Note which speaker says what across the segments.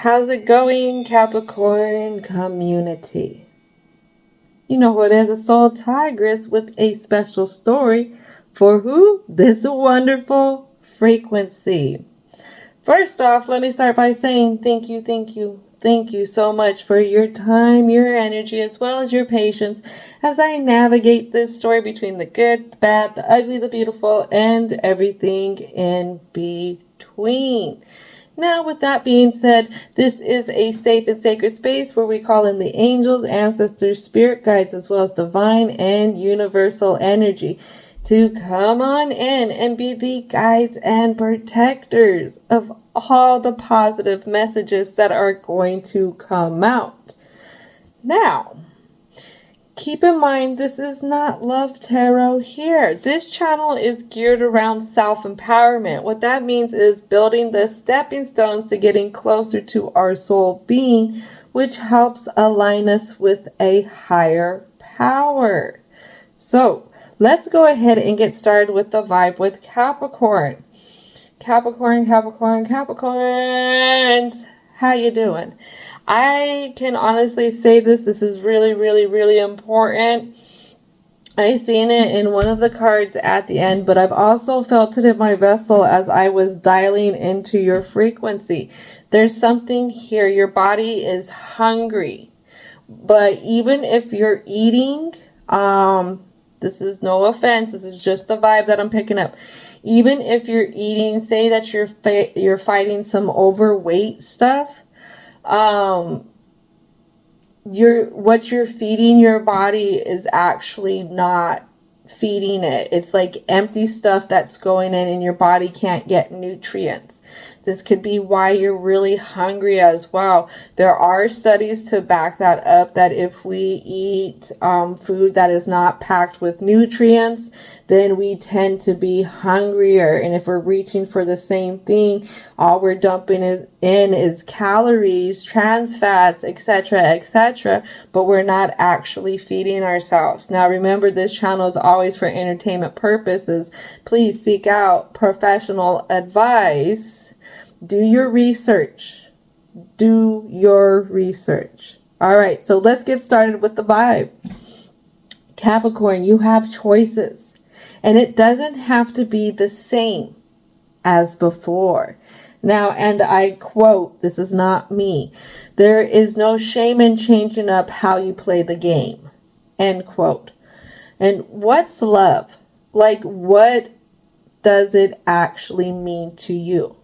Speaker 1: How's it going, Capricorn community? You know what is a soul tigress with a special story for who? This wonderful frequency. First off, let me start by saying thank you so much for your time, your energy, as well as your patience as I navigate this story between the good, the bad, the ugly, the beautiful, and everything in between. Now, with that being said, this is a safe and sacred space where we call in the angels, ancestors, spirit guides, as well as divine and universal energy to come on in and be the guides and protectors of all the positive messages that are going to come out. Now, keep in mind, this is not love tarot here. This channel is geared around self-empowerment. What that means is building the stepping stones to getting closer to our soul being, which helps align us with a higher power. So let's go ahead and get started with the vibe with Capricorn. Capricorns, how you doing? I can honestly say this is really important. I seen it in one of the cards at the end, but I've also felt it in my vessel as I was dialing into your frequency. There's something here. Your body is hungry, but even if you're eating, this is no offense, this is just the vibe that I'm picking up. Even if you're eating, say that you're fighting some overweight stuff, what you're feeding your body is actually not feeding it. It's like empty stuff that's going in and your body can't get nutrients. This could be why you're really hungry as well. There are studies to back that up, that if we eat food that is not packed with nutrients, then we tend to be hungrier. And if we're reaching for the same thing, all we're dumping is calories, trans fats, etc., but we're not actually feeding ourselves. Now remember, this channel is always for entertainment purposes. Please seek out professional advice. Do your research. Do your research. All right, so let's get started with the vibe. Capricorn, you have choices, and it doesn't have to be the same as before. Now, and I quote, this is not me, there is no shame in changing up how you play the game, end quote. And what's love? Like, what does it actually mean to you?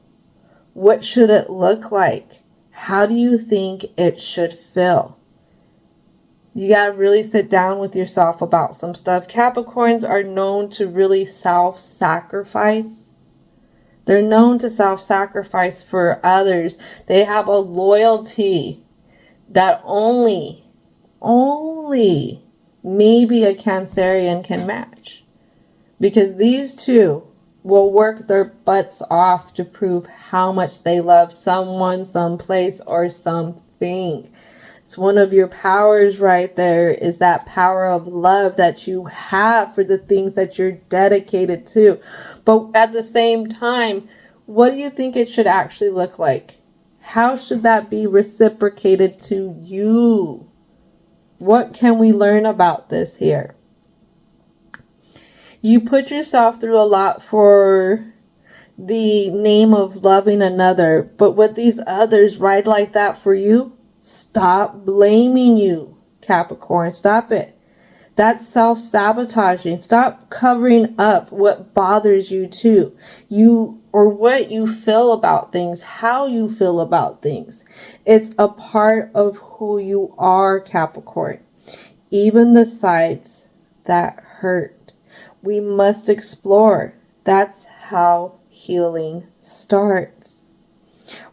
Speaker 1: What should it look like? How do you think it should feel? You got to really sit down with yourself about some stuff. Capricorns are known to really self-sacrifice. They're known to self-sacrifice for others. They have a loyalty that only maybe a Cancerian can match. Because these two will work their butts off to prove how much they love someone, someplace, or something. It's one of your powers right there, is that power of love that you have for the things that you're dedicated to. But at the same time, what do you think it should actually look like? How should that be reciprocated to you? What can we learn about this here? You put yourself through a lot for the name of loving another, but what these others ride like that for you, stop blaming you, Capricorn. Stop it. That's self-sabotaging. Stop covering up what bothers you too. Or what you feel about things, how you feel about things. It's a part of who you are, Capricorn. Even the sides that hurt, we must explore. That's how healing starts.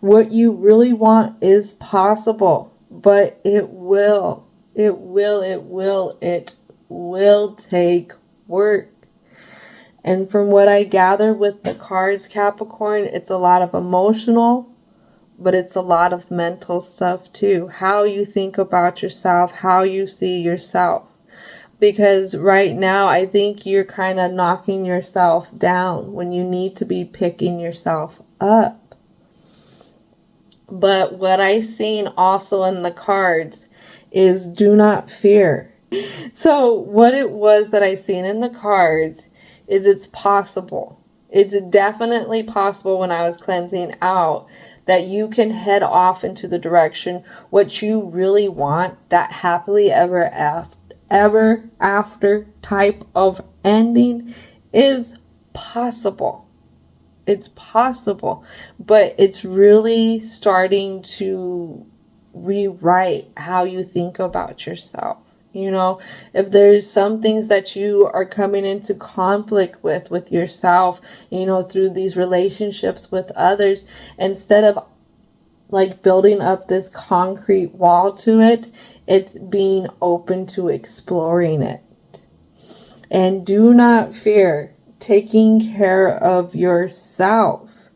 Speaker 1: What you really want is possible, but it will take work. And from what I gather with the cards, Capricorn, it's a lot of emotional, but it's a lot of mental stuff too. How you think about yourself, how you see yourself. Because right now, I think you're kind of knocking yourself down when you need to be picking yourself up. But what I seen also in the cards is do not fear. So what it was that I seen in the cards is it's possible. It's definitely possible when I was cleansing out that you can head off into the direction what you really want, that happily ever after type of ending is possible. It's possible, but it's really starting to rewrite how you think about yourself. You know, if there's some things that you are coming into conflict with yourself, you know, through these relationships with others, instead of like building up this concrete wall to it, it's being open to exploring it. And do not fear taking care of yourself.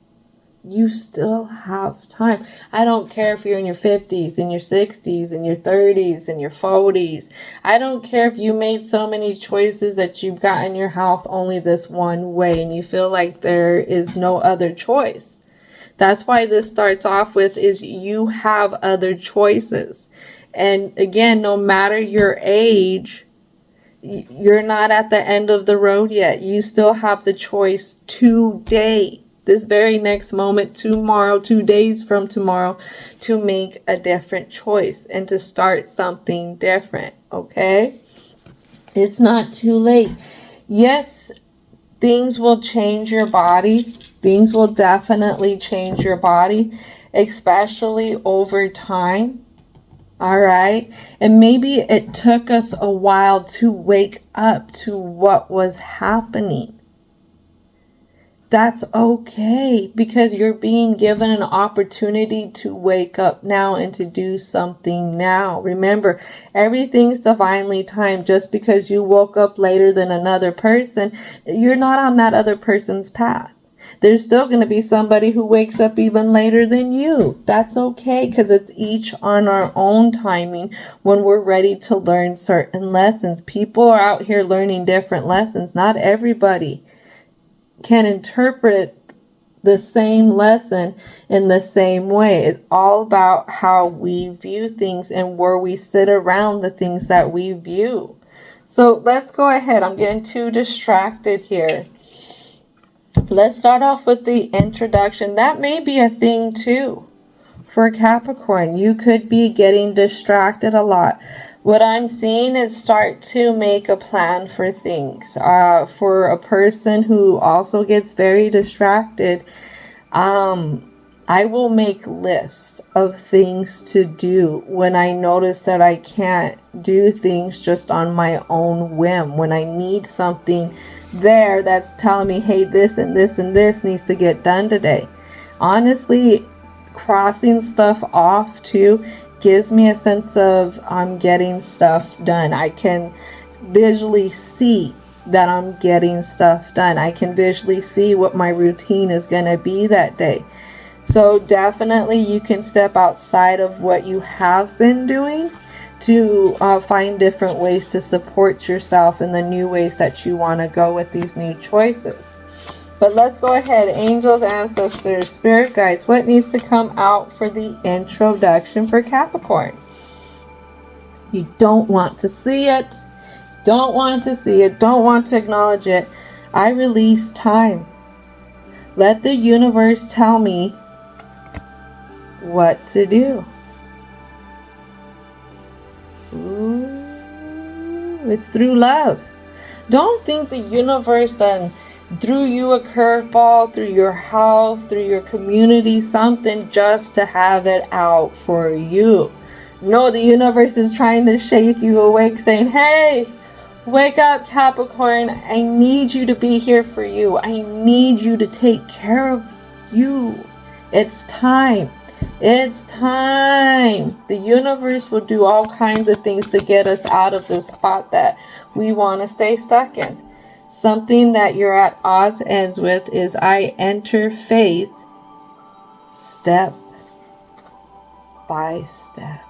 Speaker 1: You still have time. I don't care if you're in your 50s, in your 60s, in your 30s, in your 40s. I don't care if you made so many choices that you've gotten your health only this one way and you feel like there is no other choice. That's why this starts off with is you have other choices. And again, no matter your age, you're not at the end of the road yet. You still have the choice today, this very next moment, tomorrow, 2 days from tomorrow, to make a different choice and to start something different, okay? It's not too late. Yes, things will change your body. Things will definitely change your body, especially over time. All right. And maybe it took us a while to wake up to what was happening. That's okay, because you're being given an opportunity to wake up now and to do something now. Remember, everything's divinely timed. Just because you woke up later than another person, you're not on that other person's path. There's still going to be somebody who wakes up even later than you. That's okay, because it's each on our own timing when we're ready to learn certain lessons. People are out here learning different lessons. Not everybody can interpret the same lesson in the same way. It's all about how we view things and where we sit around the things that we view. So let's go ahead. I'm getting too distracted here. Let's start off with the introduction. That may be a thing too for Capricorn. You could be getting distracted a lot. What I'm seeing is start to make a plan for things. For a person who also gets very distracted, I will make lists of things to do when I notice that I can't do things just on my own whim. When I need something there that's telling me, hey, this and this and this needs to get done today. Honestly, crossing stuff off too gives me a sense of I'm getting stuff done. I can visually see that I'm getting stuff done. I can visually see what my routine is going to be that day. So definitely you can step outside of what you have been doing to find different ways to support yourself in the new ways that you want to go with these new choices. But let's go ahead. Angels, ancestors, spirit guides, what needs to come out for the introduction for Capricorn? You don't want to see it. Don't want to see it. Don't want to acknowledge it. I release time. Let the universe tell me what to do. Ooh, it's through love. Don't think the universe done threw you a curveball through your house, through your community, something just to have it out for you. No, the universe is trying to shake you awake, saying, hey, wake up, Capricorn. I need you to be here for you. I need you to take care of you. It's time. It's time. The universe will do all kinds of things to get us out of this spot that we want to stay stuck in. Something that you're at odds ends with is I enter faith step by step.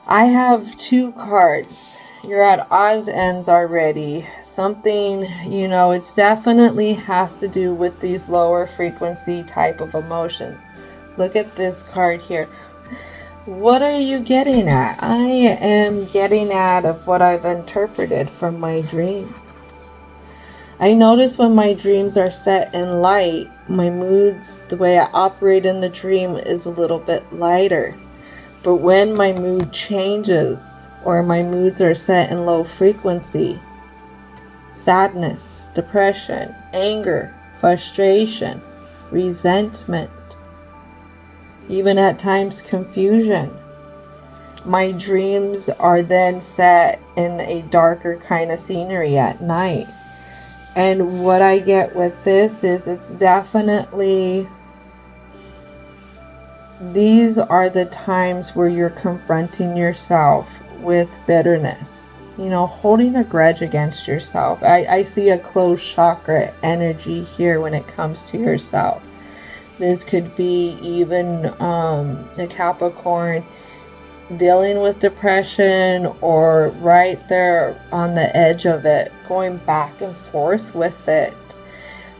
Speaker 1: I have two cards you're at odds ends already. Something, you know, it's definitely has to do with these lower frequency type of emotions. Look at this card here. What are you getting at? I am getting at of what I've interpreted from my dreams. I notice when my dreams are set in light, my moods, the way I operate in the dream is a little bit lighter. But when my mood changes or my moods are set in low frequency, sadness, depression, anger, frustration, resentment, even at times confusion, my dreams are then set in a darker kind of scenery at night. And what I get with this is it's definitely, these are the times where you're confronting yourself with bitterness, you know, holding a grudge against yourself. I see a closed chakra energy here when it comes to yourself. This could be even a Capricorn dealing with depression or right there on the edge of it, going back and forth with it.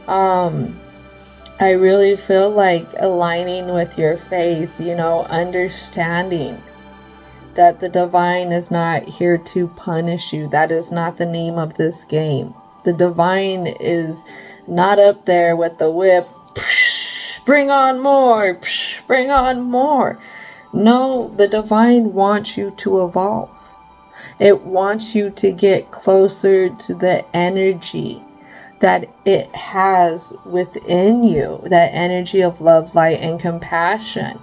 Speaker 1: I really feel like aligning with your faith, you know, understanding that the divine is not here to punish you. That is not the name of this game. The divine is not up there with the whip. Bring on more, bring on more. No, the divine wants you to evolve. It wants you to get closer to the energy that it has within you, that energy of love, light, and compassion.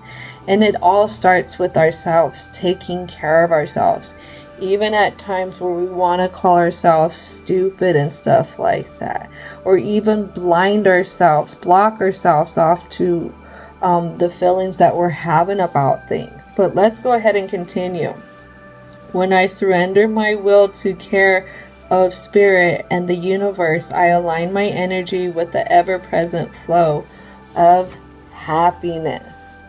Speaker 1: And it all starts with ourselves, taking care of ourselves. Even at times where we want to call ourselves stupid and stuff like that, or even blind ourselves, block ourselves off to the feelings that we're having about things. But let's go ahead and continue. When I surrender my will to care of spirit and the universe, I align my energy with the ever-present flow of happiness.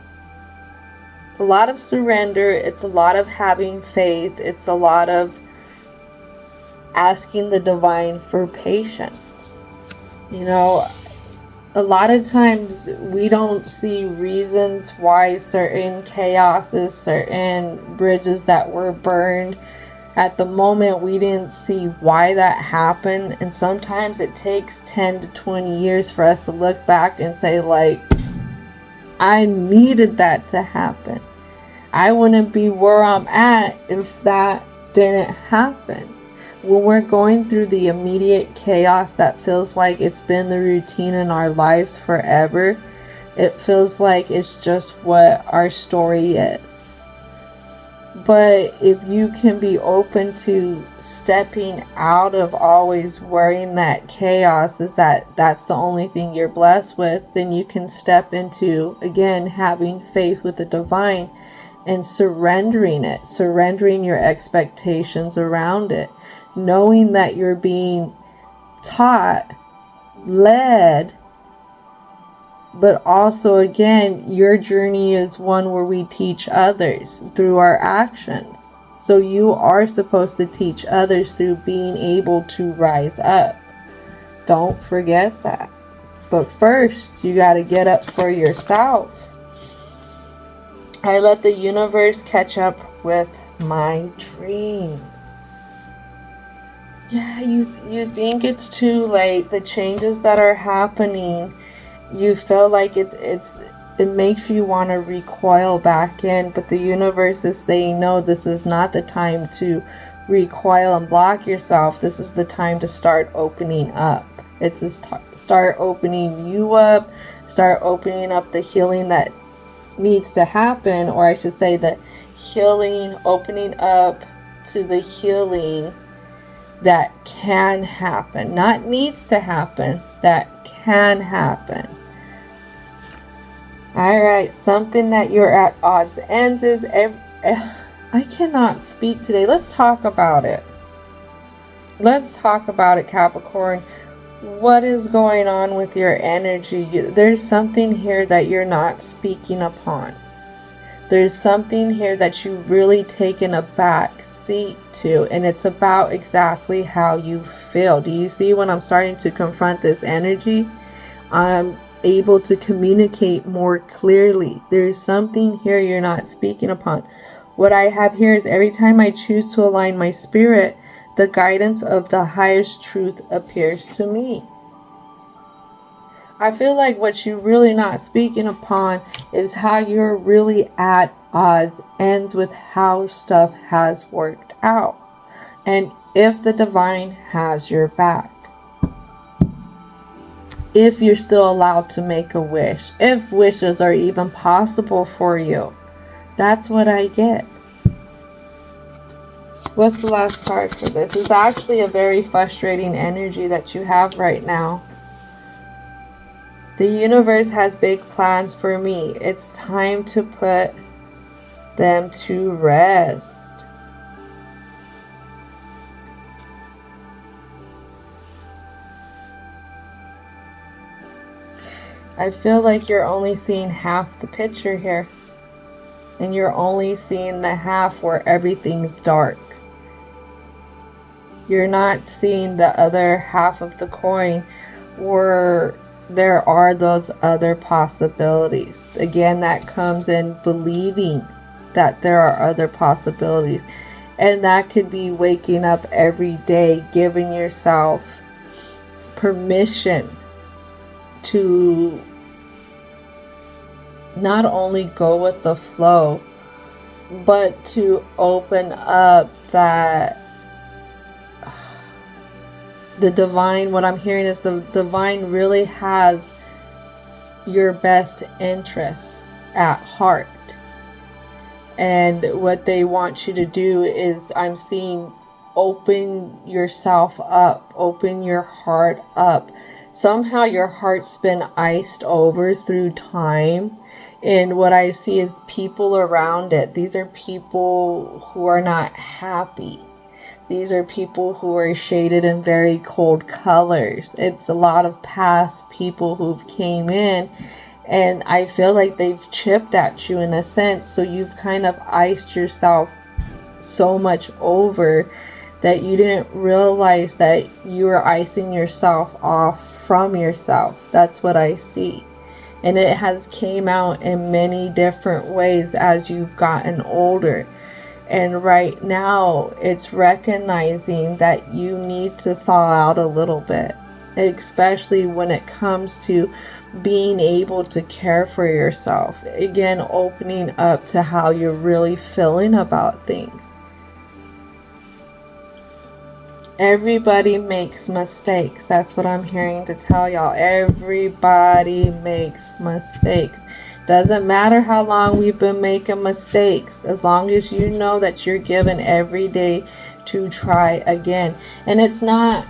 Speaker 1: It's a lot of surrender. It's a lot of having faith. It's a lot of asking the divine for patience. You know, a lot of times we don't see reasons why certain chaoses, certain bridges that were burned, at the moment we didn't see why that happened. And sometimes it takes 10 to 20 years for us to look back and say, like, I needed that to happen. I wouldn't be where I'm at if that didn't happen. When we're going through the immediate chaos that feels like it's been the routine in our lives forever, it feels like it's just what our story is. But if you can be open to stepping out of always worrying that chaos is that's the only thing you're blessed with, then you can step into, again, having faith with the divine and surrendering it, surrendering your expectations around it, knowing that you're being taught, led, but also, again, your journey is one where we teach others through our actions. So you are supposed to teach others through being able to rise up. Don't forget that. But first, you got to get up for yourself. I let the universe catch up with my dreams. Yeah, you think it's too late. The changes that are happening, you feel like it makes you want to recoil back in, but the universe is saying, no, this is not the time to recoil and block yourself. This is the time to start opening up. It's to start opening you up, start opening up the healing that needs to happen, or I should say the healing, opening up to the healing that can happen, not needs to happen, that can happen. Alright, something that you're at odds ends is, I cannot speak today. Let's talk about it. Let's talk about it, Capricorn. What is going on with your energy? There's something here that you're not speaking upon. There's something here that you've really taken a back seat to, and it's about exactly how you feel. Do you see when I'm starting to confront this energy? I'm able to communicate more clearly. There's something here you're not speaking upon. What I have here is every time I choose to align my spirit, the guidance of the highest truth appears to me. I feel like what you're really not speaking upon is how you're really at odds ends with how stuff has worked out. And if the divine has your back. If you're still allowed to make a wish. If wishes are even possible for you. That's what I get. What's the last card for this? It's actually a very frustrating energy that you have right now. The universe has big plans for me. It's time to put them to rest. I feel like you're only seeing half the picture here. And you're only seeing the half where everything's dark. You're not seeing the other half of the coin where there are those other possibilities. Again, that comes in believing that there are other possibilities. And that could be waking up every day, giving yourself permission to not only go with the flow, but to open up that the divine, what I'm hearing is the divine really has your best interests at heart. And what they want you to do is, I'm seeing, open yourself up, open your heart up. Somehow your heart's been iced over through time. And what I see is people around it. These are people who are not happy. These are people who are shaded in very cold colors. It's a lot of past people who've came in, and I feel like they've chipped at you in a sense. So you've kind of iced yourself so much over that you didn't realize that you were icing yourself off from yourself. That's what I see. And it has came out in many different ways as you've gotten older. And right now, it's recognizing that you need to thaw out a little bit, especially when it comes to being able to care for yourself. Again, opening up to how you're really feeling about things. Everybody makes mistakes. That's what I'm hearing to tell y'all. Everybody makes mistakes. Doesn't matter how long we've been making mistakes, as long as you know that you're given every day to try again. And it's not,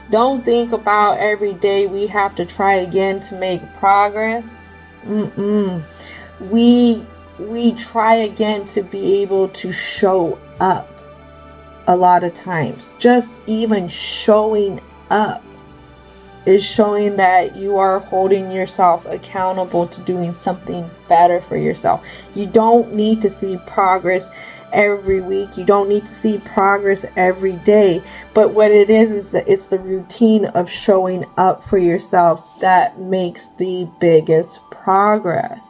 Speaker 1: don't think about every day we have to try again to make progress. We try again to be able to show up. A lot of times, just even showing up is showing that you are holding yourself accountable to doing something better for yourself. You don't need to see progress every week. You don't need to see progress every day. But what it is that it's the routine of showing up for yourself that makes the biggest progress.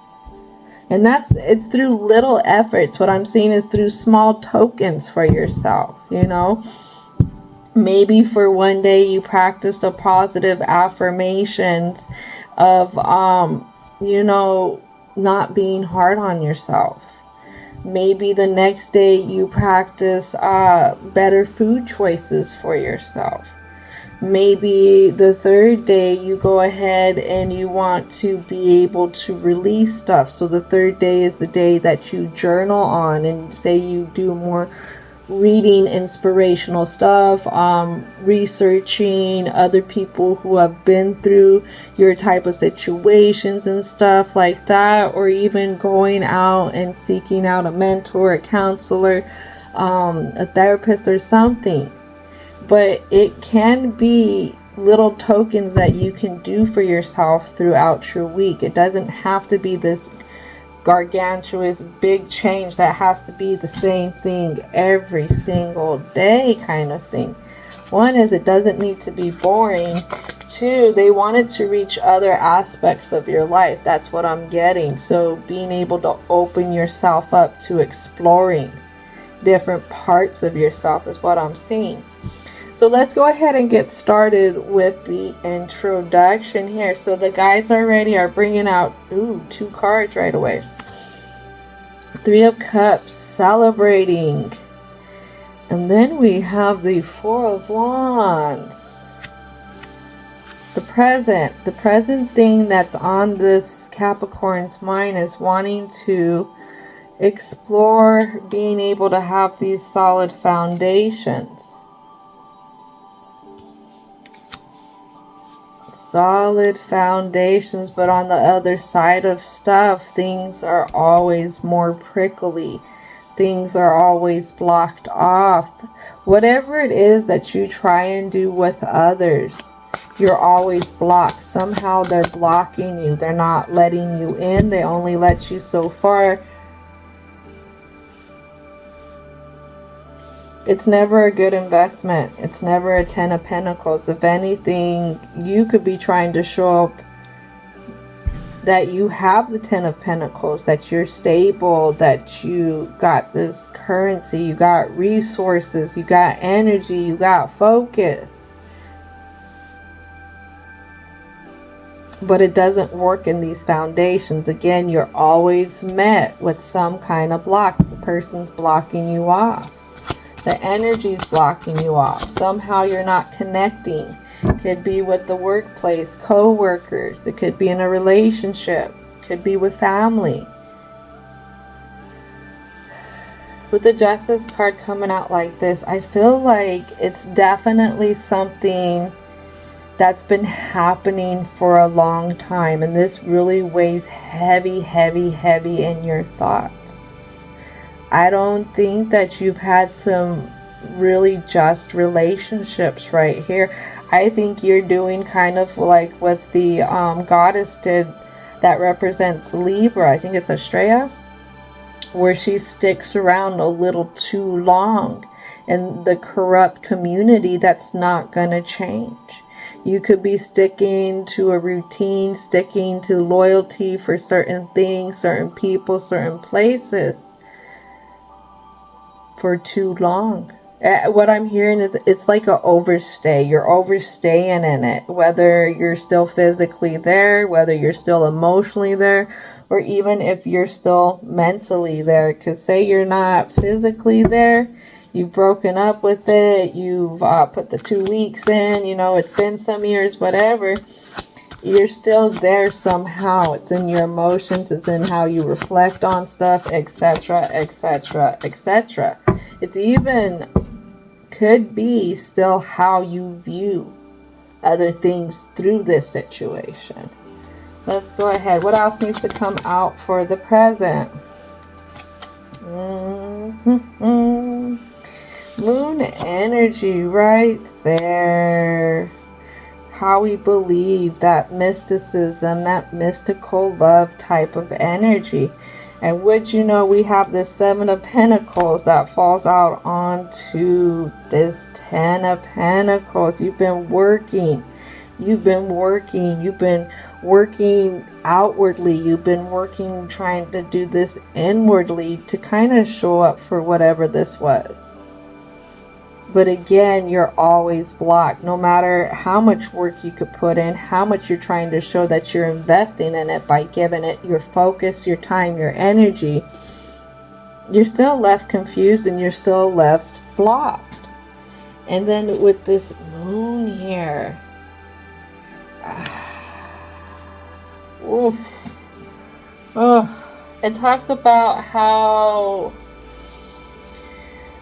Speaker 1: And it's through little efforts. What I'm seeing is through small tokens for yourself, you know. Maybe for one day you practiced a positive affirmations of, you know, not being hard on yourself. Maybe the next day you practice better food choices for yourself. Maybe the third day you go ahead and you want to be able to release stuff. So the third day is the day that you journal on, and say you do more reading inspirational stuff, researching other people who have been through your type of situations and stuff like that, or even going out and seeking out a mentor, a counselor, a therapist or something. But it can be little tokens that you can do for yourself throughout your week. It doesn't have to be this gargantuous big change that has to be the same thing every single day kind of thing. One is it doesn't need to be boring. Two, they wanted to reach other aspects of your life. That's what I'm getting. So being able to open yourself up to exploring different parts of yourself is what I'm seeing. So let's go ahead and get started with the introduction here. So the guides already are bringing out, two cards right away. Three of Cups, celebrating. And then we have the Four of Wands. The present thing that's on this Capricorn's mind is wanting to explore being able to have these solid foundations. Solid foundations, but on the other side of stuff, things are always more prickly. Things are always blocked off. Whatever it is that you try and do with others, you're always blocked. Somehow they're blocking you. They're not letting you in. They only let you so far. It's never a good investment. It's never a 10 of Pentacles. If anything, you could be trying to show up that you have the 10 of Pentacles, that you're stable, that you got this currency, you got resources, you got energy, you got focus. But it doesn't work in these foundations. Again, you're always met with some kind of block. The person's blocking you off. The energy's blocking you off. Somehow you're not connecting. Could be with the workplace, co-workers. It could be in a relationship. Could be with family. With the Justice card coming out like this, I feel like it's definitely something that's been happening for a long time. And this really weighs heavy, heavy, heavy in your thoughts. I don't think that you've had some really just relationships right here. I think you're doing kind of like what the goddess did that represents Libra. I think it's Estrella, where she sticks around a little too long in the corrupt community that's not going to change. You could be sticking to a routine, sticking to loyalty for certain things, certain people, certain places for too long. What I'm hearing is it's like an overstay. You're overstaying in it, whether you're still physically there, whether you're still emotionally there, or even if you're still mentally there. Because say you're not physically there, you've broken up with it, you've put the 2 weeks in, it's been some years, whatever. You're still there somehow. It's in your emotions. It's in how you reflect on stuff, etc., etc., etc. It's even could be still how you view other things through this situation. Let's go ahead. What else needs to come out for the present? Moon energy right there. How we believe, that mysticism, that mystical love type of energy. And would you know, we have this 7 of Pentacles that falls out onto this 10 of Pentacles. You've been working outwardly. You've been working, trying to do this inwardly to kind of show up for whatever this was. But again, you're always blocked. No matter how much work you could put in, how much you're trying to show that you're investing in it by giving it your focus, your time, your energy, you're still left confused and you're still left blocked. And then with this moon here, it talks about how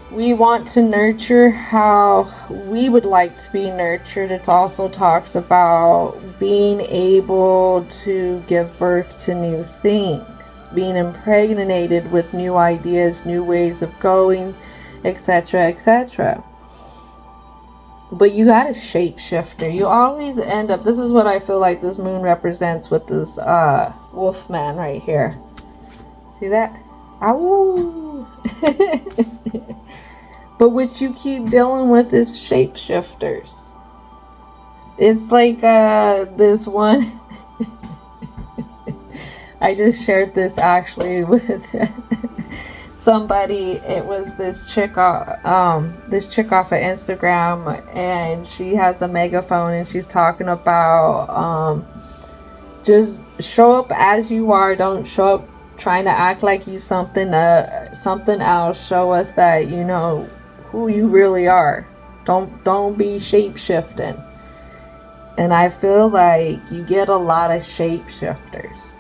Speaker 1: we want to nurture how we would like to be nurtured. It also talks about being able to give birth to new things, being impregnated with new ideas, new ways of going, etc., etc. But you got a shapeshifter. You always end up, this is what I feel like this moon represents with this wolf man right here. See that? Ow! But what you keep dealing with is shapeshifters. It's like this one. I just shared this actually with somebody. It was this chick off of Instagram, and she has a megaphone, and she's talking about just show up as you are. Don't show up trying to act like you something else. Show us that you know who you really are. Don't be shape-shifting. And I feel like you get a lot of shape-shifters.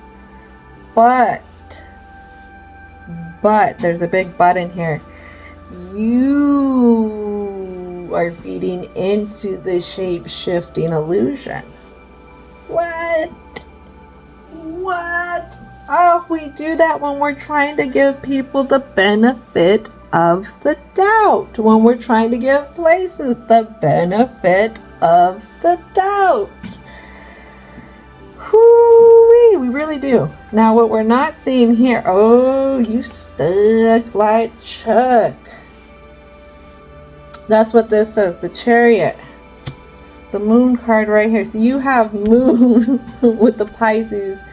Speaker 1: But there's a big but in here. You are feeding into the shape-shifting illusion. What? Oh, we do that when we're trying to give people the benefit of the doubt. When we're trying to give places the benefit of the doubt. Whoo-wee, we really do. Now what we're not seeing here, oh, you stuck like Chuck. That's what this says, the Chariot. The Moon card right here. So you have Moon with the Pisces,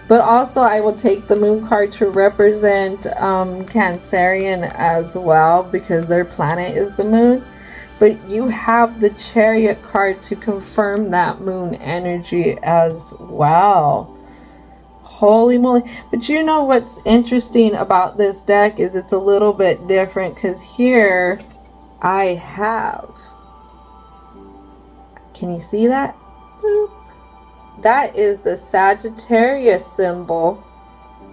Speaker 1: but also I will take the Moon card to represent Cancerian as well, because their planet is the Moon. But you have the Chariot card to confirm that Moon energy as well. Holy moly. But you know what's interesting about this deck is it's a little bit different, because here I have, can you see that? Boop. That is the Sagittarius symbol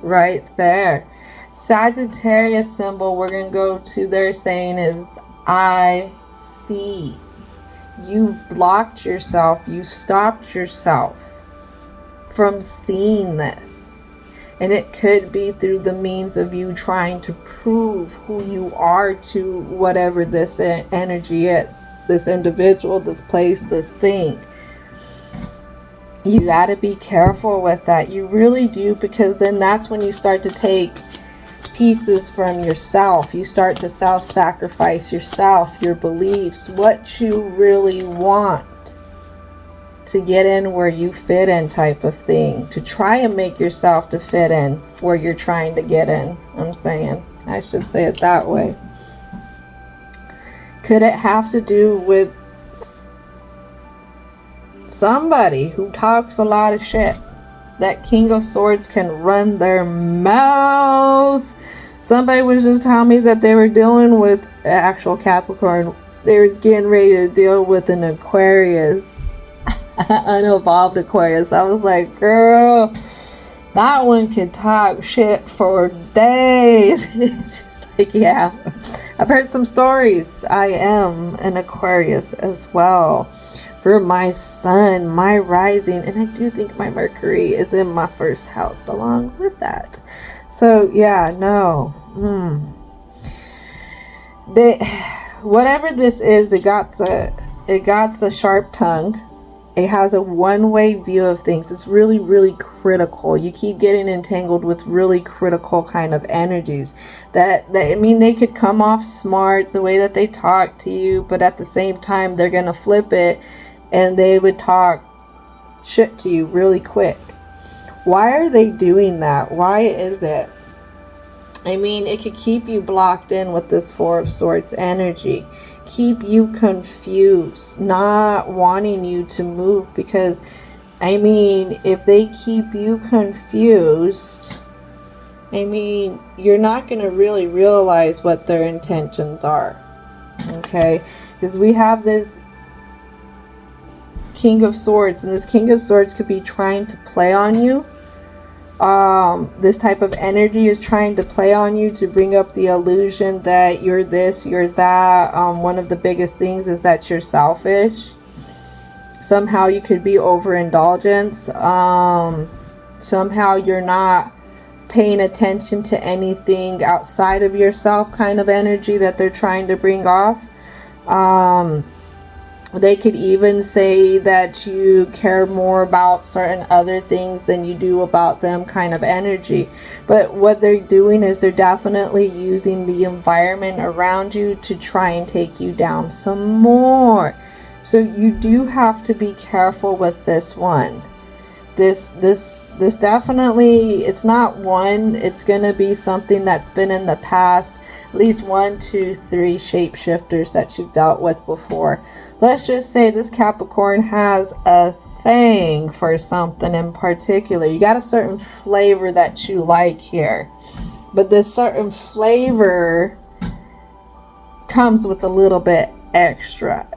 Speaker 1: right there. Sagittarius symbol, we're going to go to their saying is I see. You've blocked yourself. You've stopped yourself from seeing this. And it could be through the means of you trying to prove who you are to whatever this energy is. This individual, this place, this thing. You got to be careful with that. You really do, because then that's when you start to take pieces from yourself. You start to self-sacrifice yourself, your beliefs, what you really want to get in where you fit in type of thing. To try and make yourself to fit in where you're trying to get in. I'm saying. I should say it that way. Could it have to do with somebody who talks a lot of shit? That King of Swords can run their mouth. Somebody was just telling me that they were dealing with actual Capricorn. They was getting ready to deal with an Aquarius. An evolved Aquarius. I was like, girl, that one can talk shit for days. Like, yeah, I've heard some stories. I am an Aquarius as well. For my sun, my rising, and I do think my Mercury is in my first house along with that. So yeah, no. Whatever this is, it got a sharp tongue. It has a one-way view of things. It's really, really critical. You keep getting entangled with really critical kind of energies. That I mean, they could come off smart the way that they talk to you, but at the same time, they're gonna flip it, and they would talk shit to you really quick. Why are they doing that? Why is it? I mean, it could keep you blocked in with this Four of Swords energy. Keep you confused, not wanting you to move, because, I mean, if they keep you confused, I mean, you're not going to really realize what their intentions are. Okay? Because we have this King of Swords, and this King of Swords could be trying to play on you. This type of energy is trying to play on you to bring up the illusion that you're this, you're that. One of the biggest things is that you're selfish. Somehow you could be overindulgence. Somehow you're not paying attention to anything outside of yourself kind of energy that they're trying to bring off. They could even say that you care more about certain other things than you do about them, kind of energy. But what they're doing is they're definitely using the environment around you to try and take you down some more. So you do have to be careful with this one. This definitely, it's not one, it's gonna be something that's been in the past. At least 1, 2, 3 shapeshifters that you've dealt with before. Let's just say this Capricorn has a thing for something in particular. You got a certain flavor that you like here, but this certain flavor comes with a little bit extra.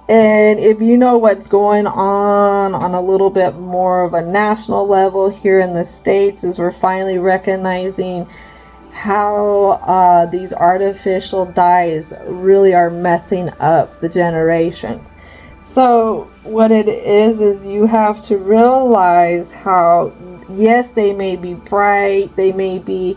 Speaker 1: And if you know what's going on a little bit more of a national level here in the States, is we're finally recognizing how these artificial dyes really are messing up the generations. So what it is you have to realize how, yes, they may be bright, they may be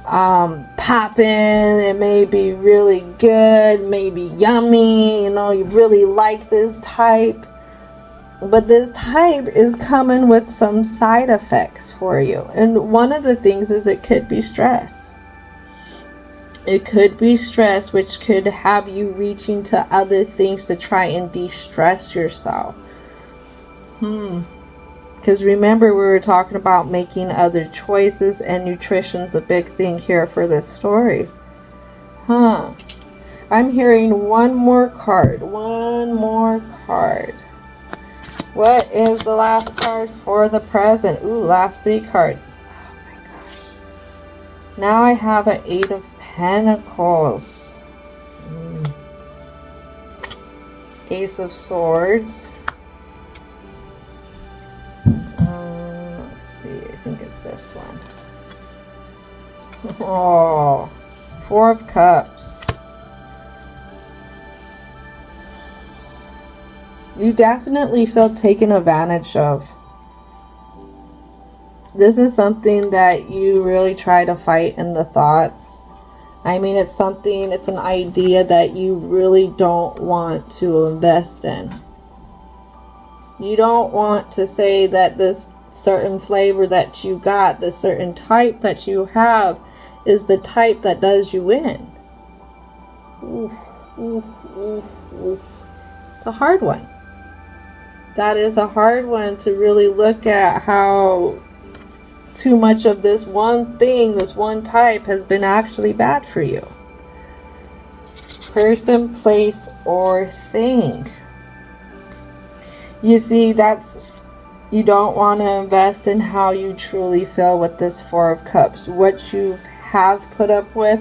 Speaker 1: popping, it may be really good, maybe yummy, you know, you really like this type, but this type is coming with some side effects for you. And one of the things is it could be stress. It could be stress, which could have you reaching to other things to try and de-stress yourself. Because remember, we were talking about making other choices, and nutrition's a big thing here for this story. I'm hearing one more card. One more card. What is the last card for the present? Ooh, last 3 cards. Oh my gosh. Now I have an 8 of Pentacles. Ace of Swords. Let's see. I think it's this one. Oh, 4 of Cups. You definitely feel taken advantage of. This is something that you really try to fight in the thoughts. I mean, it's something, it's an idea that you really don't want to invest in. You don't want to say that this certain flavor that you got, the certain type that you have, is the type that does you in. It's a hard one. That is a hard one to really look at, how too much of this one thing, this one type, has been actually bad for you. Person, place, or thing. You see, you don't want to invest in how you truly feel with this 4 of Cups, what you have put up with,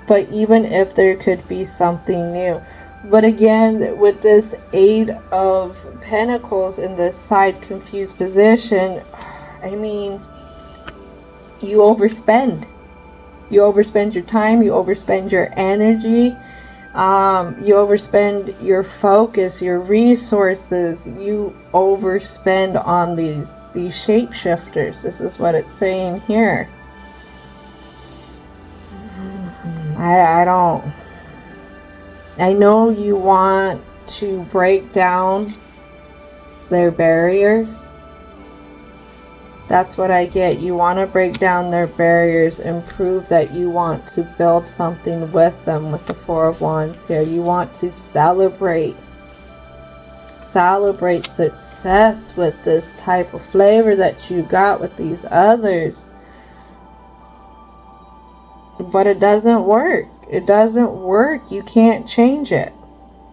Speaker 1: but even if there could be something new. But again, with this 8 of Pentacles in this side confused position, I mean, you overspend. You overspend your time, you overspend your energy, you overspend your focus, your resources, you overspend on these shapeshifters. This is what it's saying here. I know you want to break down their barriers. That's what I get. You want to break down their barriers and prove that you want to build something with them with the 4 of Wands here. You want to celebrate success with this type of flavor that you got with these others. But it doesn't work. It doesn't work. You can't change it.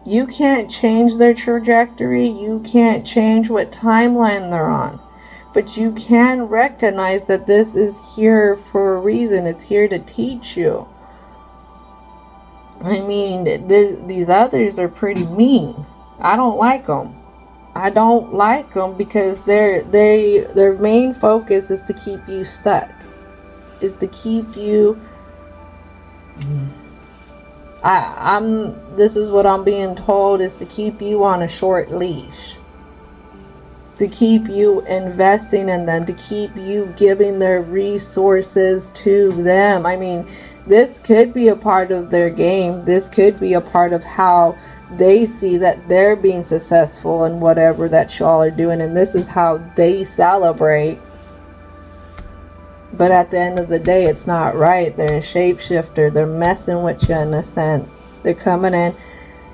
Speaker 1: You can't change their trajectory. You can't change what timeline they're on. But you can recognize that this is here for a reason. It's here to teach you. I mean, these others are pretty mean. I don't like them. I don't like them because their main focus is to keep you stuck. Is to keep you... this is what I'm being told, is to keep you on a short leash. To keep you investing in them, to keep you giving their resources to them. I mean, This could be a part of their game. This could be a part of how they see that they're being successful in whatever that y'all are doing, and this is how they celebrate. But at the end of the day, it's not right. They're a shapeshifter. They're messing with you in a sense. They're coming in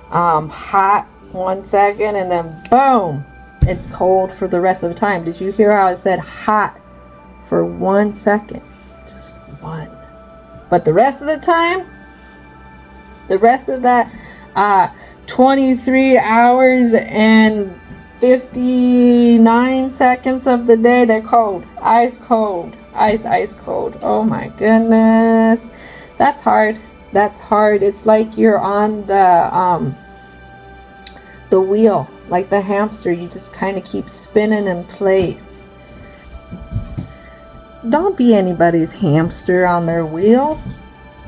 Speaker 1: hot 1 second, and then boom, it's cold for the rest of the time. Did you hear how I said hot for 1 second? Just one. But the rest of the time, the rest of that 23 hours and 59 seconds of the day, they're cold. Ice cold. Ice cold. Oh my goodness. That's hard. That's hard. It's like you're on the wheel, like the hamster. You just kind of keep spinning in place. Don't be anybody's hamster on their wheel.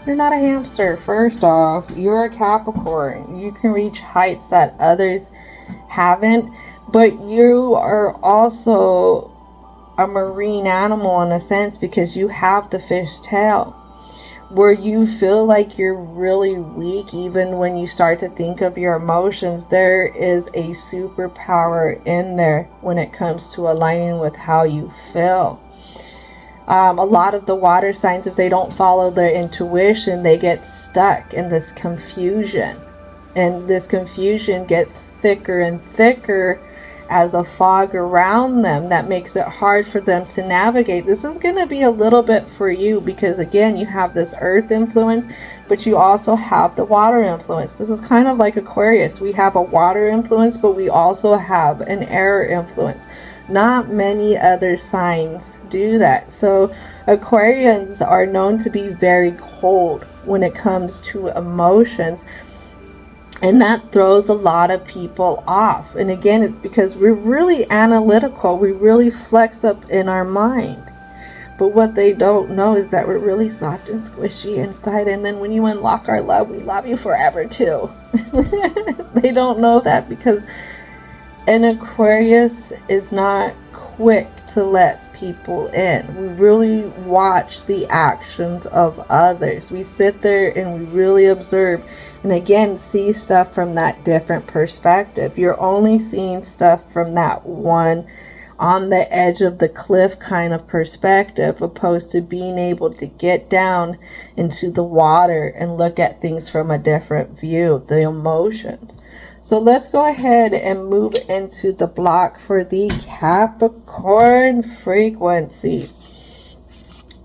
Speaker 1: You're not a hamster. First off, you're a Capricorn. You can reach heights that others haven't, but you are also a marine animal in a sense, because you have the fish tail, where you feel like you're really weak. Even when you start to think of your emotions, there is a superpower in there when it comes to aligning with how you feel. A lot of the water signs, if they don't follow their intuition, they get stuck in this confusion. And this confusion gets thicker and thicker as a fog around them that makes it hard for them to navigate. This is going to be a little bit for you because, again, you have this earth influence, but you also have the water influence. This is kind of like Aquarius. We have a water influence, but we also have an air influence. Not many other signs do that. So Aquarians are known to be very cold when it comes to emotions, and that throws a lot of people off. And again, it's because we're really analytical. We really flex up in our mind. But what they don't know is that we're really soft and squishy inside. And then when you unlock our love, we love you forever too. They don't know that, because an Aquarius is not quick to let people in. We really watch the actions of others. We sit there and we really observe, and again, see stuff from that different perspective. You're only seeing stuff from that one on the edge of the cliff kind of perspective, opposed to being able to get down into the water and look at things from a different view, the emotions. So let's go ahead and move into the block for the Capricorn frequency.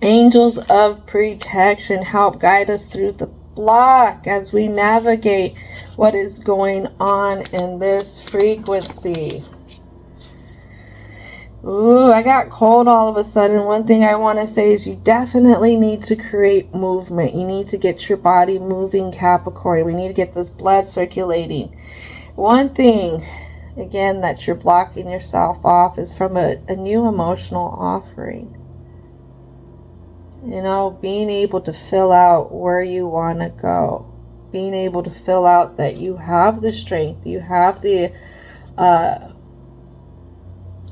Speaker 1: Angels of protection, help guide us through the block as we navigate what is going on in this frequency. Ooh, I got cold all of a sudden. One thing I want to say is you definitely need to create movement. You need to get your body moving, Capricorn. We need to get this blood circulating. One thing, again, that you're blocking yourself off is from a new emotional offering. You know, being able to fill out where you want to go. Being able to fill out that you have the strength, you have the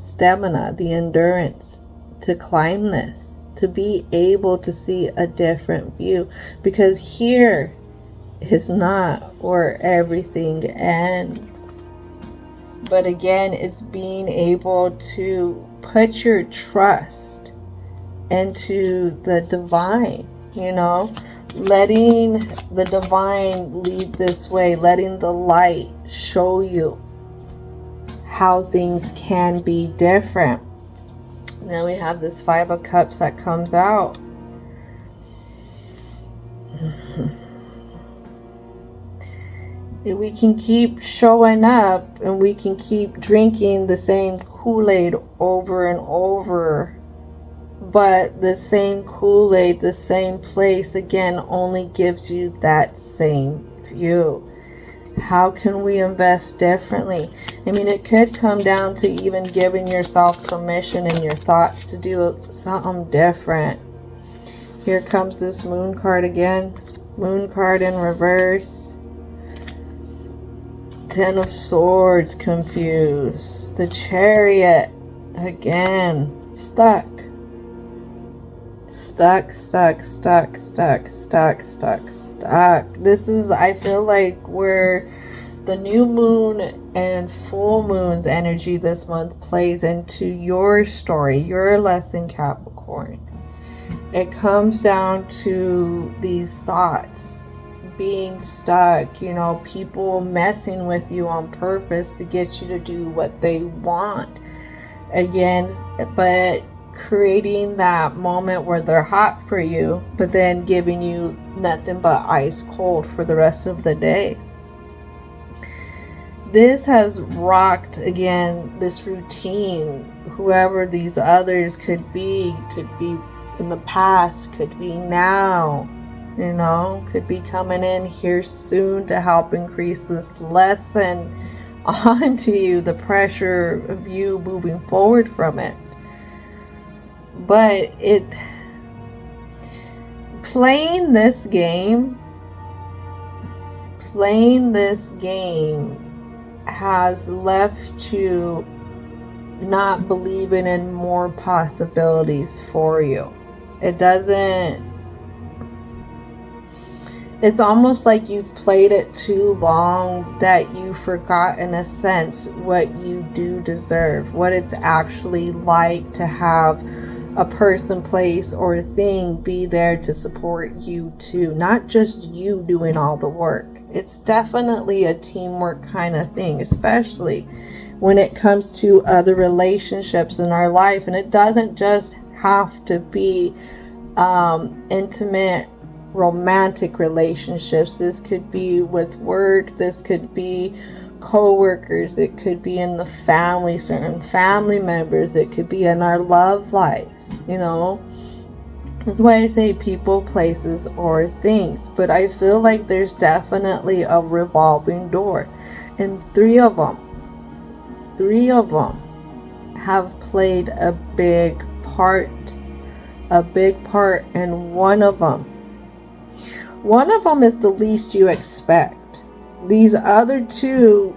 Speaker 1: stamina, the endurance to climb this, to be able to see a different view, because here is not where everything ends. But again, it's being able to put your trust into the divine, you know, letting the divine lead this way, letting the light show you how things can be different. Now we have this 5 of Cups that comes out. We can keep showing up and we can keep drinking the same Kool-Aid over and over, but the same Kool-Aid, the same place, again, only gives you that same view. How can we invest differently? I mean, it could come down to even giving yourself permission in your thoughts to do something different. Here comes this Moon card again. Moon card in reverse. 10 of Swords, confused. The Chariot, again, stuck. stuck. This is, I feel like, where the new moon and full moon's energy this month plays into your story, your lesson, Capricorn. It comes down to these thoughts being stuck, you know, people messing with you on purpose to get you to do what they want. Again, but creating that moment where they're hot for you, but then giving you nothing but ice cold for the rest of the day. This has rocked, again, this routine. Whoever these others could be in the past, could be now, you know, could be coming in here soon to help increase this lesson onto you, the pressure of you moving forward from it. But playing this game has left you not believing in more possibilities for you. It's almost like you've played it too long that you forgot, in a sense, what you do deserve, what it's actually like to have a person, place, or thing be there to support you too. Not just you doing all the work. It's definitely a teamwork kind of thing, especially when it comes to other relationships in our life. And it doesn't just have to be intimate, romantic relationships. This could be with work. This could be co-workers. It could be in the family, certain family members. It could be in our love life. You know, that's why I say people, places, or things. But I feel like there's definitely a revolving door, and three of them have played a big part, and one of them is the least you expect. These other two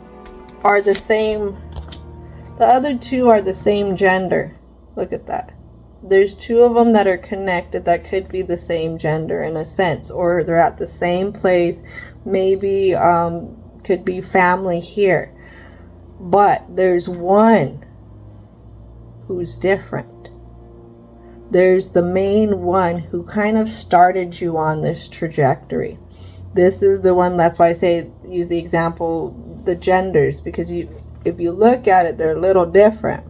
Speaker 1: are the same. The other two are the same gender. Look at that. There's two of them that are connected that could be the same gender in a sense, or they're at the same place. Maybe could be family here. But there's one who's different. There's the main one who kind of started you on this trajectory. This is the one, that's why I say use the example, the genders, because if you look at it, they're a little different.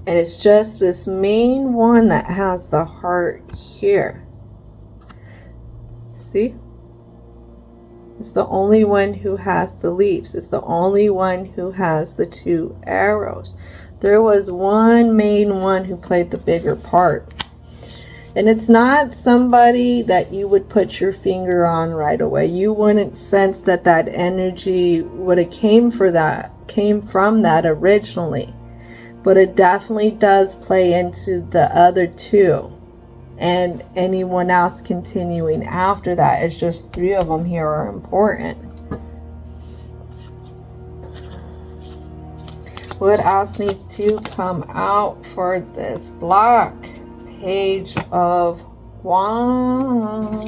Speaker 1: And it's just this main one that has the heart here. See? It's the only one who has the leaves. It's the only one who has the two arrows. There was one main one who played the bigger part. And it's not somebody that you would put your finger on right away. You wouldn't sense that energy would have came from that originally. But it definitely does play into the other two. And anyone else continuing after that. It's just three of them here are important. What else needs to come out for this block? Page of Wands.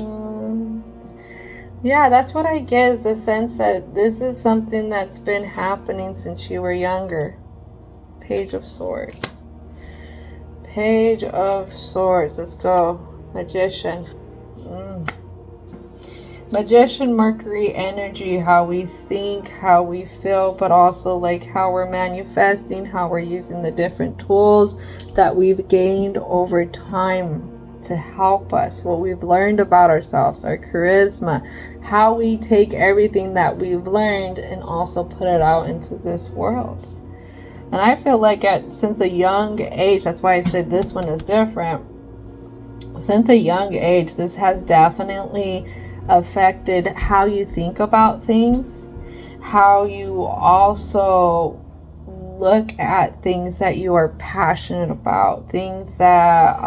Speaker 1: Yeah, that's what I get, is the sense that this is something that's been happening since you were younger. Page of Swords. Page of Swords. Let's go. Magician. Magician, Mercury energy, how we think, how we feel, but also like how we're manifesting, how we're using the different tools that we've gained over time to help us, what we've learned about ourselves, our charisma, how we take everything that we've learned and also put it out into this world. And I feel like since a young age, that's why I said this one is different. Since a young age, this has definitely affected how you think about things, how you also look at things that you are passionate about, things that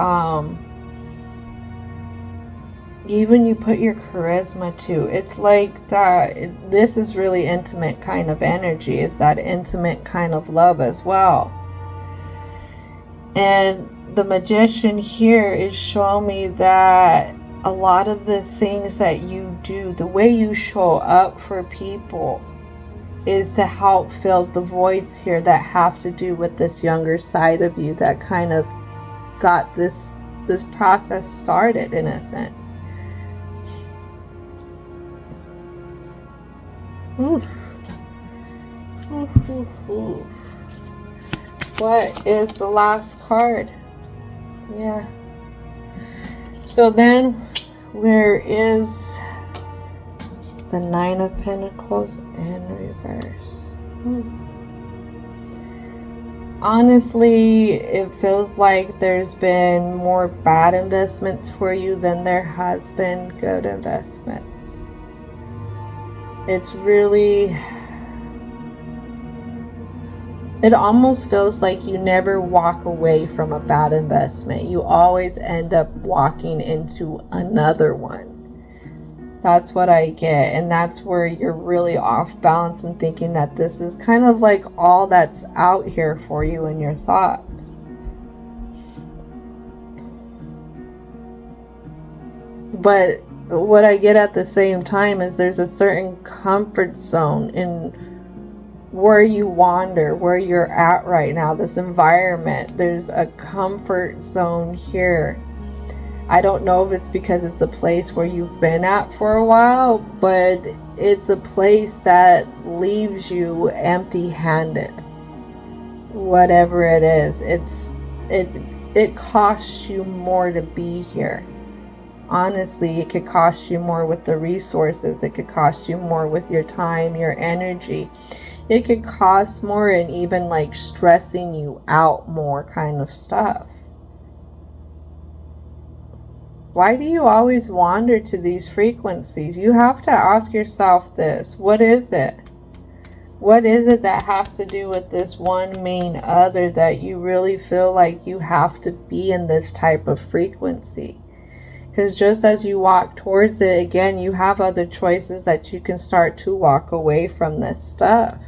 Speaker 1: even you put your charisma to. It's like that. This is really intimate kind of energy. It's that intimate kind of love as well. And the Magician here is showing me that a lot of the things that you do, the way you show up for people, is to help fill the voids here that have to do with this younger side of you that kind of got this process started, in a sense. Ooh. Ooh, ooh, ooh. What is the last card? Yeah. So then, where is the Nine of Pentacles in reverse? Honestly, it feels like there's been more bad investments for you than there has been good investments. It's really... It almost feels like you never walk away from a bad investment. You always end up walking into another one. That's what I get. And that's where you're really off balance and thinking that this is kind of like all that's out here for you in your thoughts. But what I get at the same time is there's a certain comfort zone in where you wander, where you're at right now, this environment. There's a comfort zone here. I don't know if it's because it's a place where you've been at for a while, but it's a place that leaves you empty-handed. Whatever it is, it costs you more to be here. Honestly, it could cost you more with the resources. It could cost you more with your time, your energy. It could cost more and even like stressing you out more kind of stuff. Why do you always wander to these frequencies? You have to ask yourself this. What is it? What is it that has to do with this one main other that you really feel like you have to be in this type of frequency? Because just as you walk towards it, again, you have other choices that you can start to walk away from this stuff.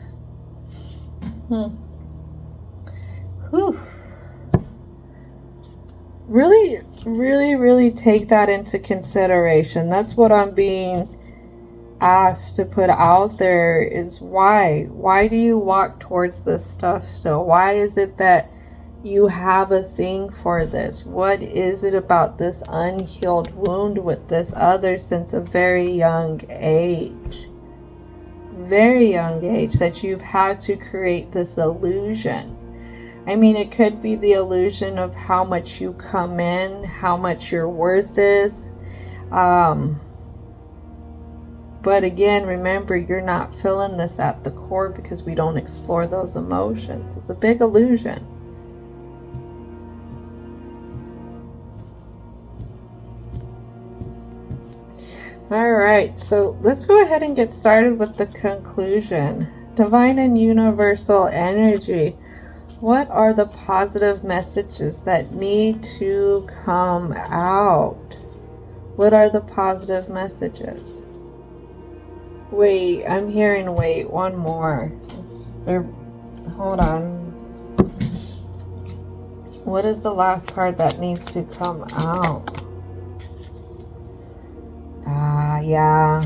Speaker 1: Whew. Really, really, really take that into consideration. That's what I'm being asked to put out there, is why? Why do you walk towards this stuff still? Why is it that you have a thing for this? What is it about this unhealed wound with this other since a very young age? Very young age, that you've had to create this illusion. I mean, it could be the illusion of how much you come in, how much your worth is. But again, remember, you're not feeling this at the core because we don't explore those emotions. It's a big illusion. Alright, so let's go ahead and get started with the conclusion. Divine and universal energy. What are the positive messages that need to come out? What are the positive messages? Wait, I'm hearing wait, one more. Hold on. What is the last card that needs to come out? Yeah.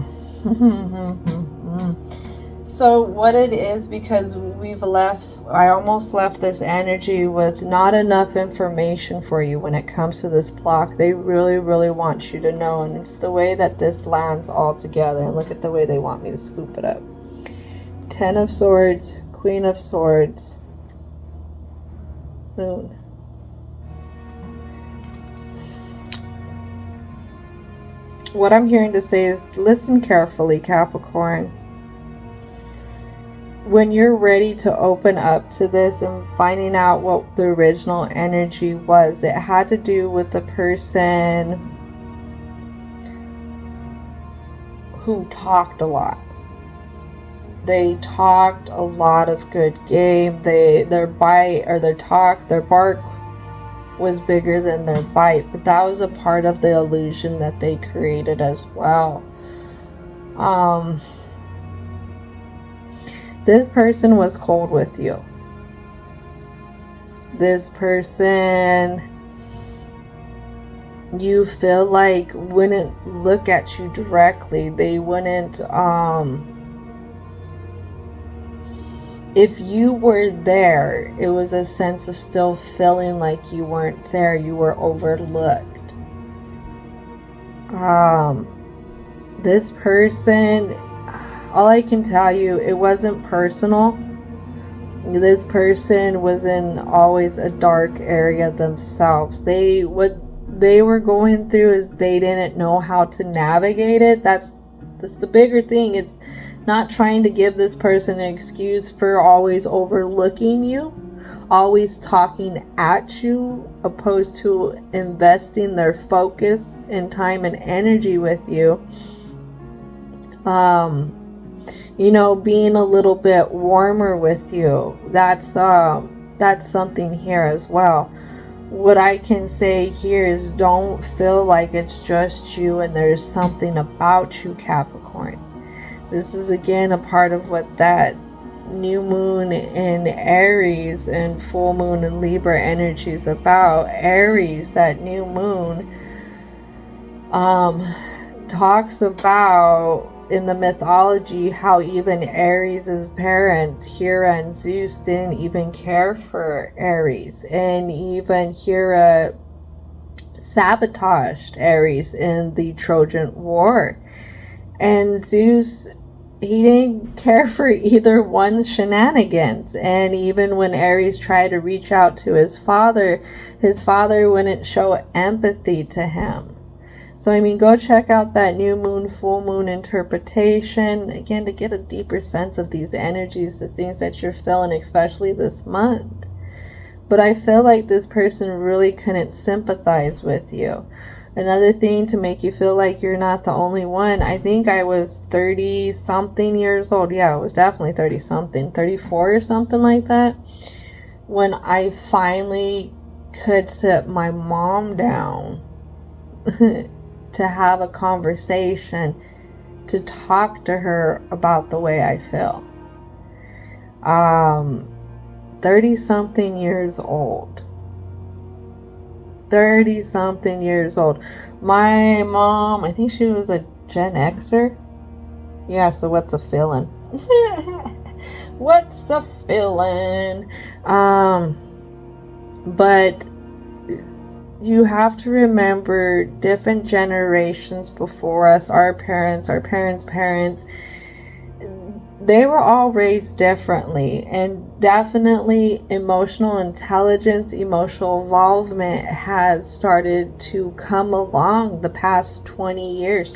Speaker 1: So what it is, because I almost left this energy with not enough information for you when it comes to this block. They really, really want you to know, and it's the way that this lands all together. And look at the way they want me to scoop it up. 10 of Swords, Queen of Swords, Moon. What I'm hearing to say is listen carefully, Capricorn. When you're ready to open up to this and finding out what the original energy was, it had to do with the person who talked a lot. They talked a lot of good game. Their bark was bigger than their bite, but that was a part of the illusion that they created as well. This person was cold with you. This person you feel like wouldn't look at you directly. They wouldn't, if you were there, it was a sense of still feeling like you weren't there, you were overlooked. This person, all I can tell you, it wasn't personal. This person was in always a dark area themselves. What they were going through is they didn't know how to navigate it. That's the bigger thing. It's not trying to give this person an excuse for always overlooking you, always talking at you, opposed to investing their focus and time and energy with you. You know, being a little bit warmer with you. That's something here as well. What I can say here is don't feel like it's just you and there's something about you, Capricorn. This is again a part of what that new moon in Aries and full moon in Libra energy is about. Aries, that new moon, talks about in the mythology how even Aries' parents, Hera and Zeus, didn't even care for Aries, and even Hera sabotaged Aries in the Trojan War, and Zeus, he didn't care for either one's shenanigans. And even when Aries tried to reach out to his father wouldn't show empathy to him. So, I mean, go check out that new moon, full moon interpretation, again, to get a deeper sense of these energies, the things that you're feeling, especially this month. But I feel like this person really couldn't sympathize with you. Another thing to make you feel like you're not the only one, I think I was 30-something years old. Yeah, I was definitely 30-something, 34 or something like that, when I finally could sit my mom down to have a conversation, to talk to her about the way I feel. 30-something years old. 30-something years old. My mom, I think she was a Gen Xer. Yeah, so what's a feeling? What's a feeling? But you have to remember different generations before us, our parents, parents, they were all raised differently, and definitely emotional intelligence, emotional involvement has started to come along the past 20 years,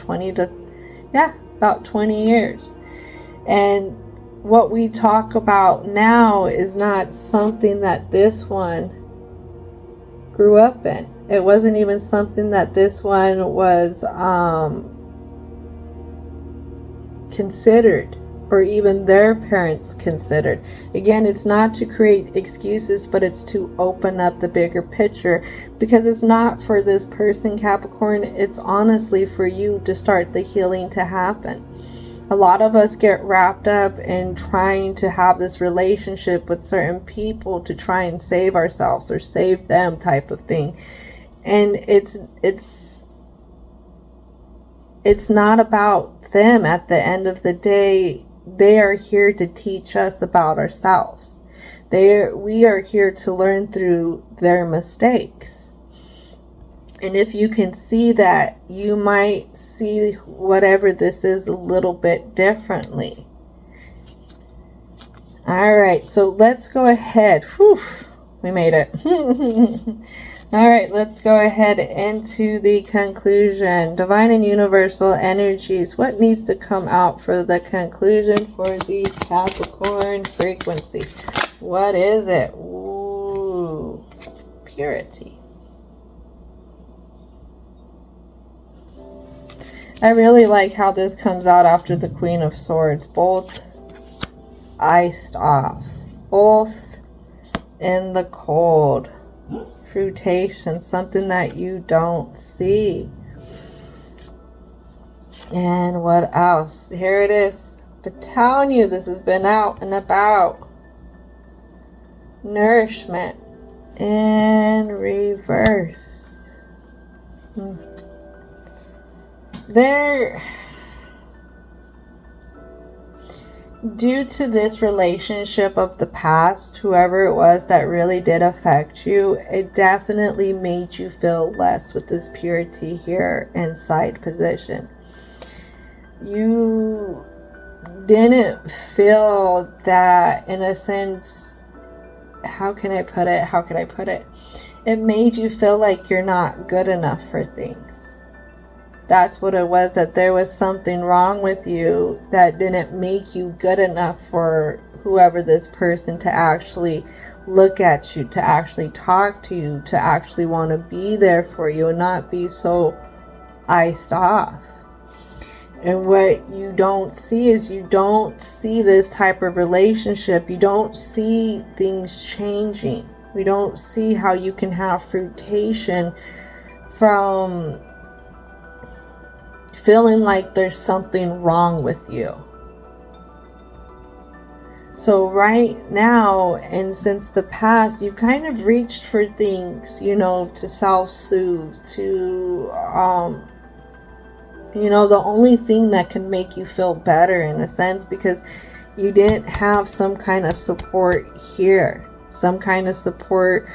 Speaker 1: about 20 years. And what we talk about now is not something that this one grew up in. It wasn't even something that this one was considered, or even their parents considered. Again, it's not to create excuses, but it's to open up the bigger picture, because it's not for this person, Capricorn. It's honestly for you to start the healing to happen. A lot of us get wrapped up in trying to have this relationship with certain people to try and save ourselves or save them, type of thing. And it's not about them. At the end of the day, they are here to teach us about ourselves. We are here to learn through their mistakes. And if you can see that, you might see whatever this is a little bit differently. All right, so let's go ahead. Whew, we made it. All right, let's go ahead into the conclusion. Divine and universal energies. What needs to come out for the conclusion for the Capricorn frequency? What is it? Ooh, purity. I really like how this comes out after the Queen of Swords. Both iced off. Both in the cold. Fruitation. Something that you don't see. And what else? Here it is. But telling you, this has been out and about. Nourishment. In reverse. There, due to this relationship of the past, whoever it was that really did affect you, it definitely made you feel less with this purity here in side position. You didn't feel that, in a sense, how can I put it? It made you feel like you're not good enough for things. That's what it was, that there was something wrong with you that didn't make you good enough for whoever this person to actually look at you, to actually talk to you, to actually want to be there for you and not be so iced off. And what you don't see is, you don't see this type of relationship. You don't see things changing. We don't see how you can have fruition from feeling like there's something wrong with you. So right now, and since the past, you've kind of reached for things, to self-soothe, to, the only thing that can make you feel better, in a sense, because you didn't have some kind of support here, some kind of support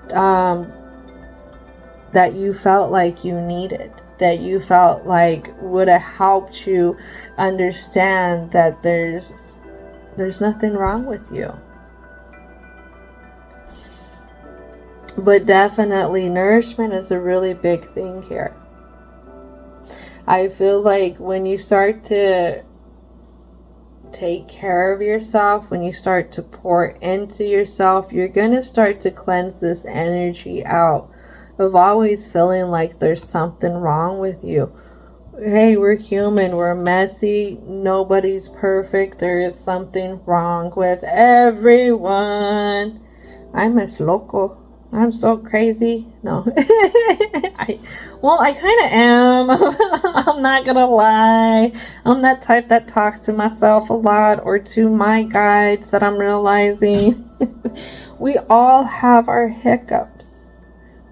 Speaker 1: that you felt like you needed, that you felt like would have helped you understand that there's nothing wrong with you. But definitely nourishment is a really big thing here. I feel like when you start to take care of yourself, when you start to pour into yourself, you're going to start to cleanse this energy out of always feeling like there's something wrong with you. Hey, we're human, we're messy, nobody's perfect, there is something wrong with everyone. I'm Miss Loco. I'm so crazy. No. I kind of am. I'm not gonna lie. I'm that type that talks to myself a lot, or to my guides, that I'm realizing. We all have our hiccups.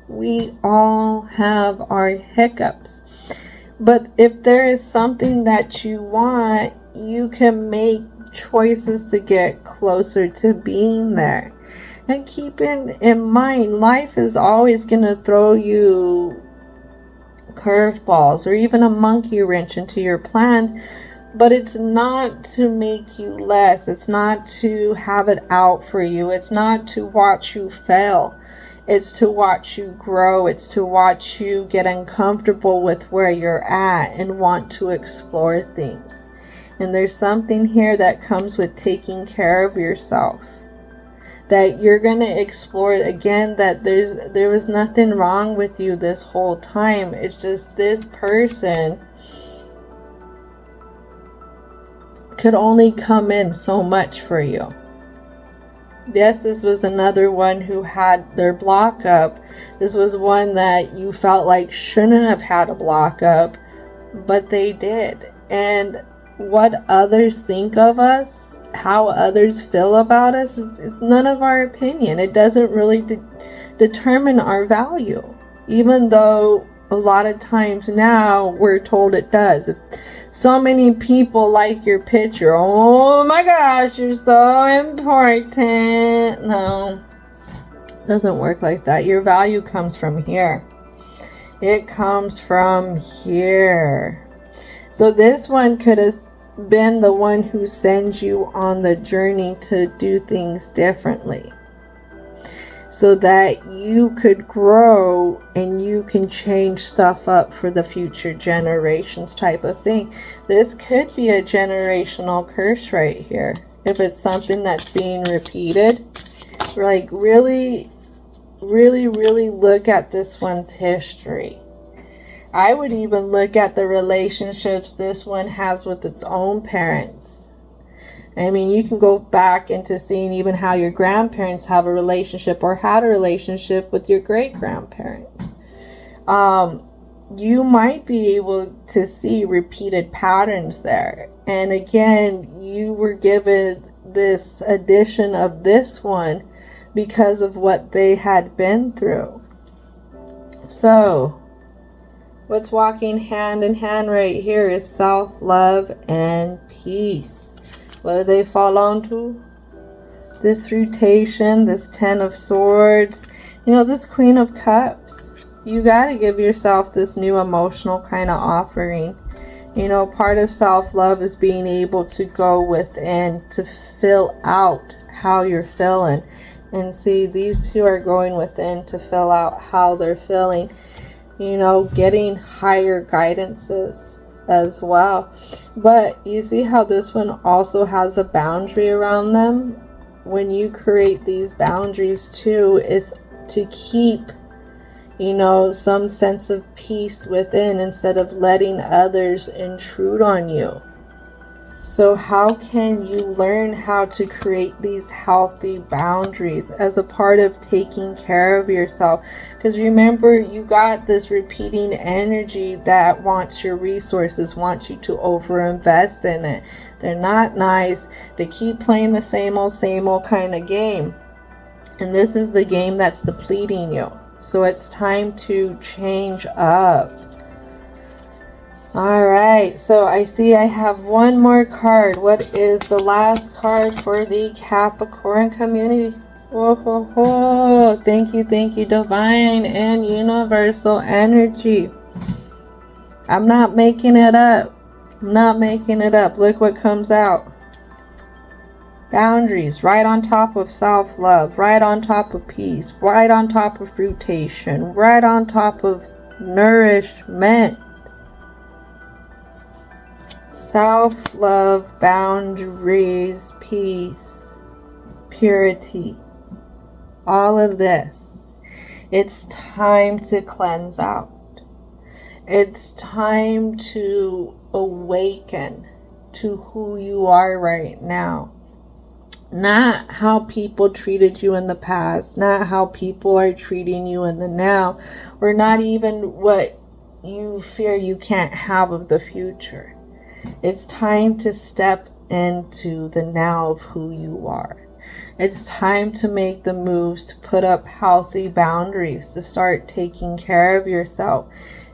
Speaker 1: We all have our hiccups. But if there is something that you want, you can make choices to get closer to being there. And keep in mind, life is always going to throw you curveballs or even a monkey wrench into your plans. But it's not to make you less. It's not to have it out for you. It's not to watch you fail. It's to watch you grow. It's to watch you get uncomfortable with where you're at and want to explore things. And there's something here that comes with taking care of yourself, that you're going to explore again, that there was nothing wrong with you this whole time. It's just this person could only come in so much for you. Yes, this was another one who had their block up. This was one that you felt like shouldn't have had a block up, but they did. And what others think of us, how others feel about us, is none of our opinion. It doesn't really determine our value, even though a lot of times now we're told it does. If so many people like your picture, oh my gosh, you're so important. No, it doesn't work like that. Your value comes from here. It comes from here. So this one could have been the one who sends you on the journey to do things differently, so that you could grow and you can change stuff up for the future generations, type of thing. This could be a generational curse right here. If it's something that's being repeated, like really, really, really look at this one's history. I would even look at the relationships this one has with its own parents. I mean, you can go back into seeing even how your grandparents have a relationship or had a relationship with your great-grandparents. You might be able to see repeated patterns there. And again, you were given this addition of this one because of what they had been through. So What's walking hand in hand right here is self-love and peace. What do they fall onto? This rotation, this Ten of Swords, you know, this Queen of Cups. You got to give yourself this new emotional kind of offering. You know, part of self-love is being able to go within to fill out how you're feeling. And see, these two are going within to fill out how they're feeling. You know, getting higher guidances as well. But you see how this one also has a boundary around them? When you create these boundaries too, it's to keep, you know, some sense of peace within instead of letting others intrude on you. So how can you learn how to create these healthy boundaries as a part of taking care of yourself? Because remember, you got this repeating energy that wants your resources, wants you to overinvest in it. They're not nice. They keep playing the same old kind of game. And this is the game that's depleting you. So it's time to change up. Alright, so I see I have one more card. What is the last card for the Capricorn community? Oh, thank you, divine and universal energy. I'm not making it up. Look what comes out. Boundaries, right on top of self-love, right on top of peace, right on top of fruitation, right on top of nourishment. Self-love, boundaries, peace, purity, all of this. It's time to cleanse out. It's time to awaken to who you are right now. Not how people treated you in the past, not how people are treating you in the now, or not even what you fear you can't have of the future. It's time to step into the now of who you are. It's time to make the moves to put up healthy boundaries, to start taking care of yourself.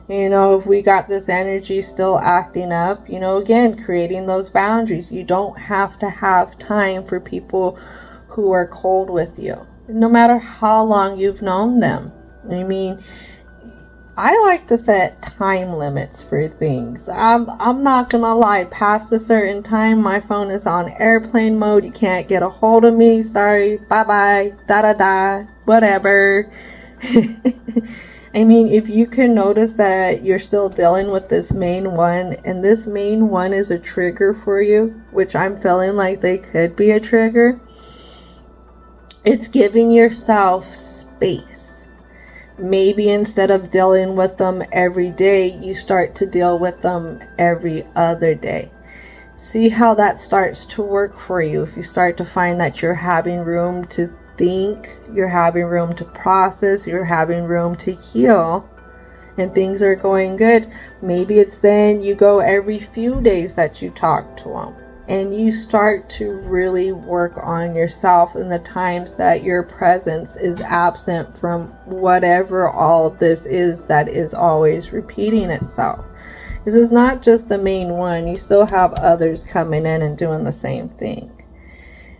Speaker 1: You know, if we got this energy still acting up, you know, again, creating those boundaries. You don't have to have time for people who are cold with you, no matter how long you've known them. I mean, I like to set time limits for things. I'm not gonna lie, past a certain time, my phone is on airplane mode. You can't get a hold of me. Sorry, bye-bye, da-da-da, whatever. I mean, if you can notice that you're still dealing with this main one, and this main one is a trigger for you, which I'm feeling like they could be a trigger, it's giving yourself space. Maybe instead of dealing with them every day, you start to deal with them every other day. See how that starts to work for you. If you start to find that you're having room to think, you're having room to process, you're having room to heal, and things are going good, maybe it's then you go every few days that you talk to them. And you start to really work on yourself in the times that your presence is absent from whatever all of this is that is always repeating itself. This is not just the main one. You still have others coming in and doing the same thing.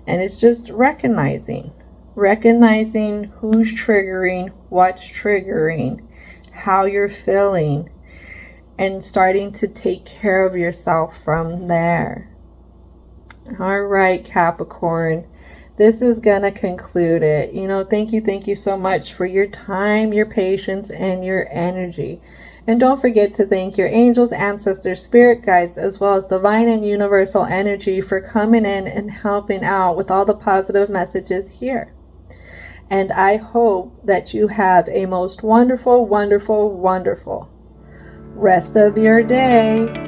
Speaker 1: And it's just recognizing who's triggering, what's triggering, how you're feeling, and starting to take care of yourself from there. All right, Capricorn, this is gonna conclude it. You know, thank you so much for your time, your patience, and your energy. And don't forget to thank your angels, ancestors, spirit guides, as well as divine and universal energy for coming in and helping out with all the positive messages here. And I hope that you have a most wonderful rest of your day.